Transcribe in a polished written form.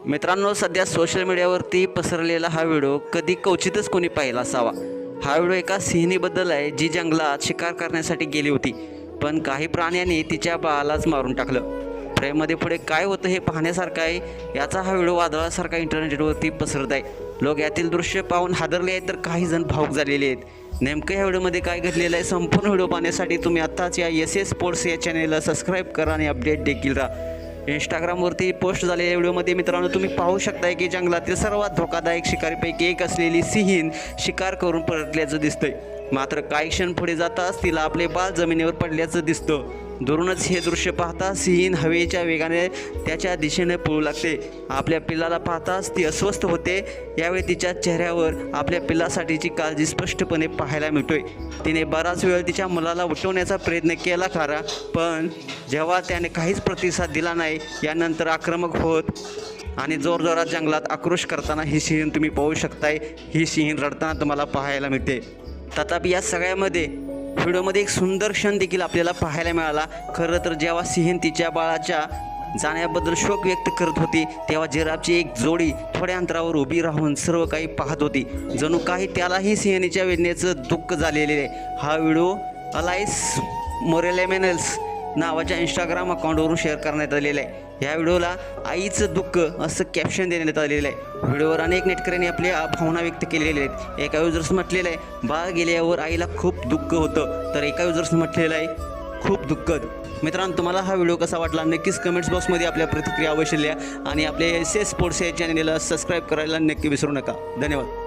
मित्रांनो, सध्या सोशल मीडियावरती पसरलेला हा व्हिडिओ कधी क्वचितच कोणी पाहिला असावा। हा व्हिडिओ एका सिंहिणीबद्दल आहे, जी जंगलात शिकार करण्यासाठी गेली होती, पण काही प्राण्यांनी तिच्या बाळालाच मारून टाकलं। फ्रेममध्ये पुढे काय होतं हे पाहण्यासारखं आहे। याचा हा व्हिडिओ वादळासारखा इंटरनेटवरती पसरत आहे। लोक यातील दृश्य पाहून हादरले आहेत, तर काही जण भावुक झालेले आहेत। नेमकं या व्हिडिओमध्ये काय घडलेलं आहे, संपूर्ण व्हिडिओ पाहण्यासाठी तुम्ही आत्ताच या SS स्पोर्ट्स या चॅनेलला सबस्क्राईब करा आणि अपडेट देखील राहा। इंस्टाग्रामवरती पोस्ट झालेल्या व्हिडिओमध्ये मित्रांनो तुम्ही पाहू शकताय की जंगलातील सर्वात धोकादायक शिकारीपैकी एक असलेली सिंहीण शिकार करून परतल्याचं दिसतंय। मात्र काही क्षण पुढे जाताच तिला आपले बाळ जमिनीवर पडल्याचं दिसतं। दुरूनच हे दृश्य पाहता सिंहीण हवेच्या वेगाने त्याच्या दिशेने पळू लागते। आपल्या पिल्लाला पाहताच ती अस्वस्थ होते। यावेळी तिच्या चेहऱ्यावर आपल्या पिल्लासाठीची काळजी स्पष्टपणे पाहायला मिळतोय। तिने बराच वेळ तिच्या मुलाला उठवण्याचा प्रयत्न केला खरा, पण जेव्हा त्याने काहीच प्रतिसाद दिला नाही, यानंतर आक्रमक होत आणि जोरजोरात जंगलात आक्रोश करताना ही सिंहीण तुम्ही पाहू शकताय। ही सिंहीण रडताना तुम्हाला पाहायला मिळते। तथापि या सगळ्यामध्ये व्हिडिओमध्ये एक सुंदर क्षण देखील आपल्याला पाहायला मिळाला। खरं तर जेव्हा सिंहीण तिच्या बाळाच्या जाण्याबद्दल शोक व्यक्त करत होती, तेव्हा जिराफची एक जोडी थोड्या अंतरावर उभी राहून सर्व काही पाहत होती। जणू काही त्यालाही सिंहिणीच्या वेदनेचं दुःख झालेले आहे। हा व्हिडिओ अलाइस मोरेलेमेनल्स नावाच्या इंस्टाग्राम अकाउंटवरून शेअर करण्यात आलेला आहे। या व्हिडिओला आईचं दुःख असं कॅप्शन देण्यात आलेलं आहे। व्हिडिओवर अनेक नेटकऱ्यांनी आपल्या भावना व्यक्त केलेल्या आहेत। एका युजर्स म्हटलेलं आहे, बाळ गेल्यावर आईला खूप दुःख होतं, तर एका युजर्स म्हटलेलं आहे, खूप दुःखद। मित्रांनो, तुम्हाला हा व्हिडिओ कसा वाटला नक्कीच कमेंट्स बॉक्समध्ये आपल्या प्रतिक्रिया अवश्य लिहा आणि आपले SS स्पोर्ट्स या चॅनेलला सबस्क्राईब करायला नक्की विसरू नका। धन्यवाद।